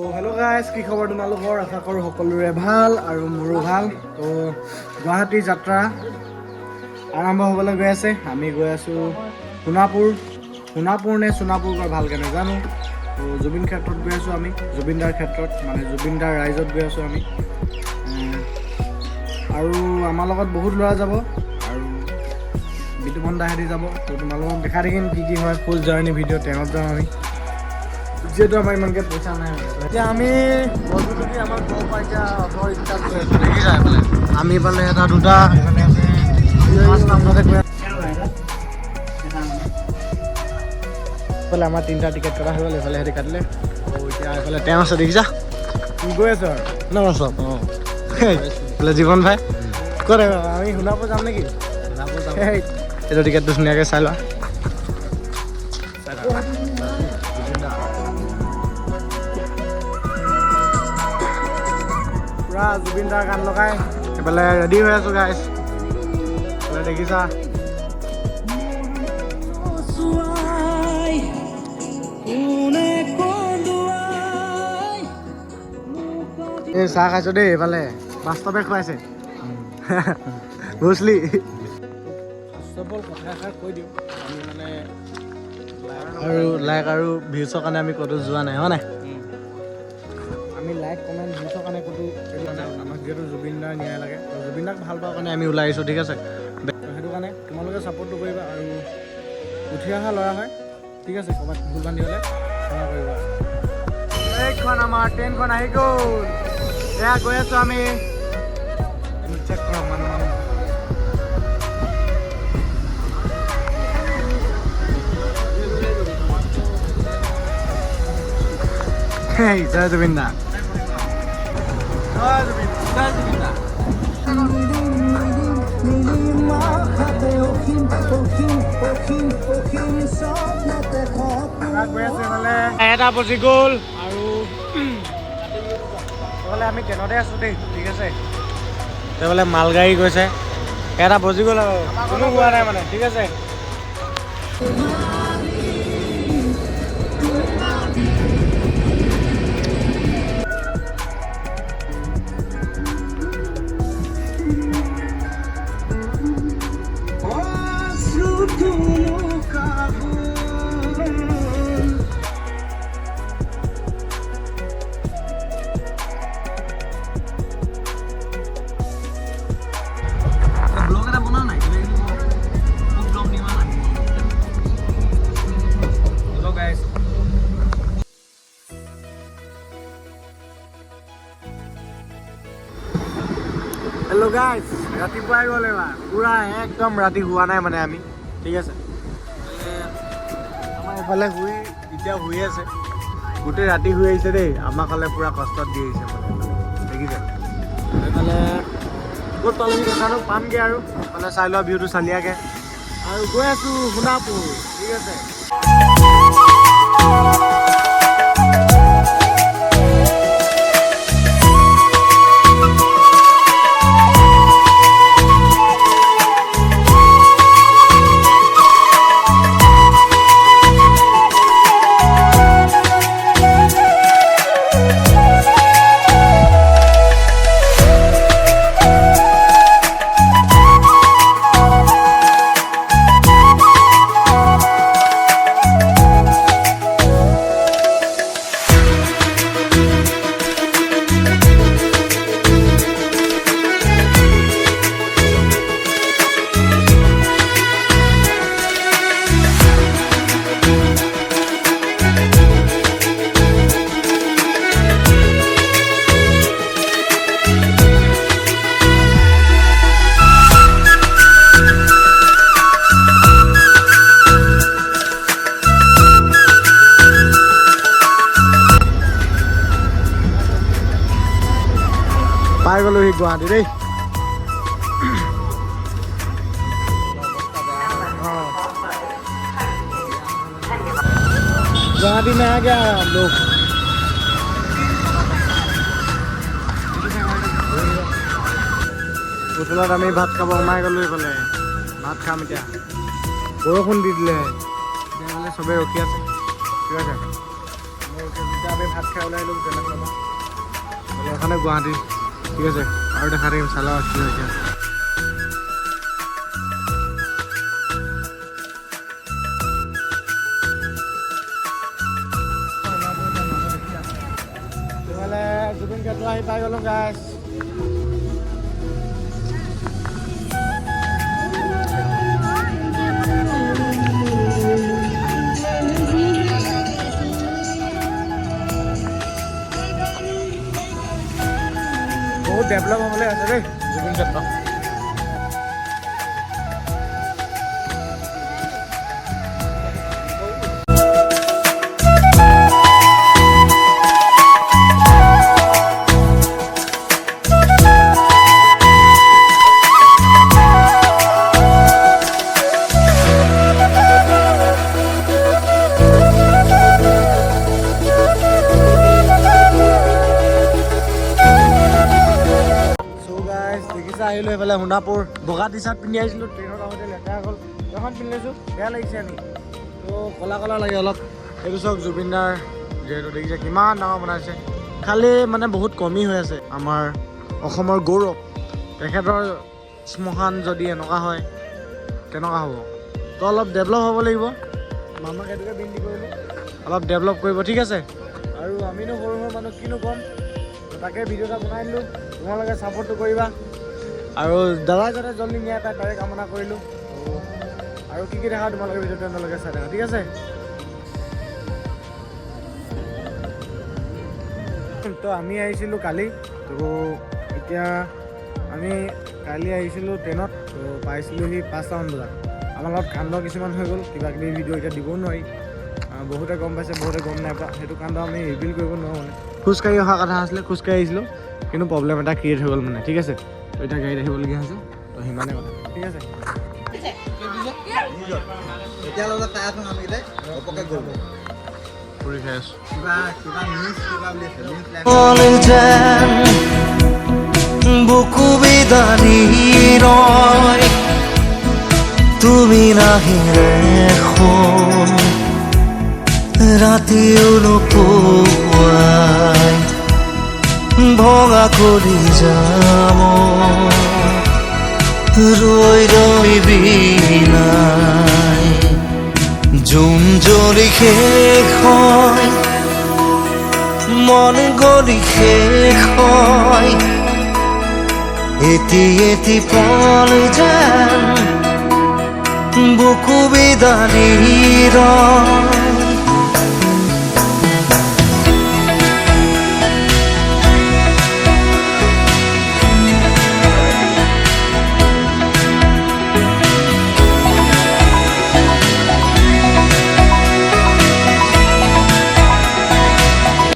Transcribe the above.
Hello' guys, কি খবৰ তোমালোকৰ? আশা কৰোঁ সকলোৰে ভাল আৰু মোৰো ভাল। তো গুৱাহাটী যাত্ৰা আৰম্ভ হ'বলৈ গৈ আছে। আমি গৈ আছোঁ সোণাপুৰ নে সোণাপুৰ গৈ ভালকৈ নাজানো। তো জুবিন ক্ষেত্ৰত গৈ আছোঁ আমি, জুবিনদাৰ ক্ষেত্ৰত মানে জুবিনদাৰ ৰাইজত গৈ আছোঁ আমি। আৰু আমাৰ লগত বহুত ল'ৰা যাব আৰু বিতুপন দাহেঁতি যাব। তো তোমালোকক দেখাই থাকিম কি হয়। ফুল জাৰ্ণি ভিডিঅ' ট্ৰেইনত যাম আমি, যিহেতু আমাৰ ইমানকৈ পইচা নাই। এতিয়া আমি বৰগুটি আমাৰ ঘৰৰ পৰা এতিয়া অটৰ ষ্টাৰ্ট কৰি আছোঁ। দেখিছা এইফালে আমি এইফালে এটা দুটা এইফালে আছে পাঁচটা মুঠতে গৈ আছোঁ। এইফালে আমাৰ তিনিটা টিকেট কটা হৈ গ'ল, এইফালে সিহঁতি কাটিলে। আৰু এতিয়া এইফালে তেওঁ আছে, দেখিছা? গৈ আছোঁ আৰু নমস্কাৰ। এইফালে জীৱন ভাই ক'ত আহিবা? আমি সোণাপুৰ যাম নেকি? এইটো টিকেটটো ধুনীয়াকৈ চাই লোৱা। পুৰা জুবিনদাৰ গান লগাই এইফালে ৰেডি হৈ আছোঁ গাইজ। এইফালে দেখিছা এই চাহ খাইছোঁ দেই। এইফালে বাস্তৱে খুৱাইছে ভুচলি। কথা এষাৰ কৈ দিওঁ, আমি মানে লাইক আৰু ভিউজৰ কাৰণে আমি ক'তো যোৱা নাই, হয় নাই? আমি লাইক কমেণ্ট ভিউজৰ কাৰণে ক'তো আমাক যিহেতু জুবিনদাৰ ন্যায় লাগে, জুবিনদাক ভাল পাওঁ কাৰণে আমি ওলাই আহিছোঁ, ঠিক আছে? সেইটো কাৰণে তোমালোকে ছাপোৰ্টটো কৰিবা আৰু উঠি অহা ল'ৰা হয়, ঠিক আছে? ক'ৰবাত ভুল বান্ধি হ'লে ক্ষমা কৰিবা। এইখন আমাৰ ট্ৰেইনখন আহি গ'ল। এয়া গৈ আছোঁ আমি। চেক কৰক মানুহ জয় জুবিন দা, জয় জুবিন, জয় জুবিন দা। এটা বজি গ'ল আৰু এইফালে আমি ট্ৰেইনতে আছোঁ দেই, ঠিক আছে? এইফালে মালগাড়ী গৈছে, এটা বজি গ'ল আৰু কোনো হোৱা নাই মানে, ঠিক আছে? হেল্ল' গাইজ, ৰাতিপুৱাই গ'ল এবাৰ, পূৰা একদম ৰাতি হোৱা নাই মানে আমি, ঠিক আছে? আমাৰ এইফালে এতিয়া শুই আছে, গোটেই ৰাতি শুই আহিছে দেই। আমাক হ'লে পূৰা কষ্টত দি আহিছে মানে, দেখিছে? এইফালে ক'ত পালোহি দেখানো পামগৈ আৰু মানে চাই লোৱা ভিউটো চালিয়াকৈ আৰু গৈ আছোঁ সোণাপুৰ, ঠিক আছে? পাই গ'লোহি গুৱাহাটী দেই। गुवाहाटी में आ गया हम लोग। হোটেলত আমি ভাত খাব সোমাই গ'লোঁ। এইফালে ভাত খাম এতিয়া। বৰষুণ দি দিলে, তেতিয়াহ'লে চবেই ৰখি আছে, ঠিক আছে? আমি ভাত খাই ওলাই আহিলোঁ তেনেকুৱা এখনে গুৱাহাটী ঠিক আছে আৰু দেখা থাকিম চালা কি হৈছে জুবিন ক্ষেত্ৰ আহি পাই গ'লোঁ গাইছ বহুত ডেভেলপ হ'বলৈ আছে দেই জুবিন ক্ষেত্ৰ আহিলোঁ এইফালে সোণাপুৰ বগা টি চাৰ্ট পিন্ধি আহিছিলোঁ ট্ৰেইনত আহোঁতে লেতেৰা হ'ল এখন পিন্ধি লৈছোঁ বেয়া লাগিছে আনি তো ক'লা ক'লা লাগে অলপ এইটো চাওক জুবিনদাৰ যিহেতু দেখিছে কিমান ডাঙৰ বনাইছে খালি মানে বহুত কমি হৈ আছে আমাৰ অসমৰ গৌৰৱ তেখেতৰ শ্মশান যদি এনেকুৱা হয় কেনেকুৱা হ'ব তো অলপ ডেভেলপ হ'ব লাগিব মামাক এইটোকে বিনতি কৰিলোঁ অলপ ডেভেলপ কৰিব ঠিক আছে আৰু আমিনো সৰু সৰু মানুহ কিনো ক'ম তাকে ভিডিঅ' এটা বনাই দিলোঁ তোমালোকে ছাপোৰ্টটো কৰিবা আৰু দাদাই যাতে জল্দি নিয়াই পায় তাৰে কামনা কৰিলোঁ আৰু কি দেখা তোমালোকে ভিডিঅ'টো তেওঁলোকে চাই থাকা ঠিক আছে তো আমি আহিছিলোঁ কালি তো এতিয়া আমি কালি আহিছিলোঁ ট্ৰেইনত তো পাইছিলোঁহি 5টামান বজাত আমাৰ লগত কাণ্ড কিছুমান হৈ গ'ল কিবা কিবি ভিডিঅ' এতিয়া দিবও নোৱাৰি বহুতে গম পাইছে বহুতে গম নাই পোৱা সেইটো কাণ্ড আমি ৰিভিল কৰিব নোৱাৰোঁ মানে খোজকাঢ়ি অহা কথা আছিলে খোজকাঢ়ি আহিছিলোঁ কিন্তু প্ৰব্লেম এটা ক্ৰিয়েট হৈ গ'ল মানে ঠিক আছে তো এতিয়া গাড়ীত আহিবলগীয়া হৈছে তো সিমানে কথা ঠিক আছে ফুৰি খাই আছোঁ বুকু বিদানি ৰয় তুমি নাহিলে ৰাতি নোপোৱাই ভঙা কৰি যাম ৰৈ ৰৈ বিনাই জুন জ্বলি শেষ হয় মন গলি শেষ হয় এটি এটি পল যেন বুকু বিদানি রয়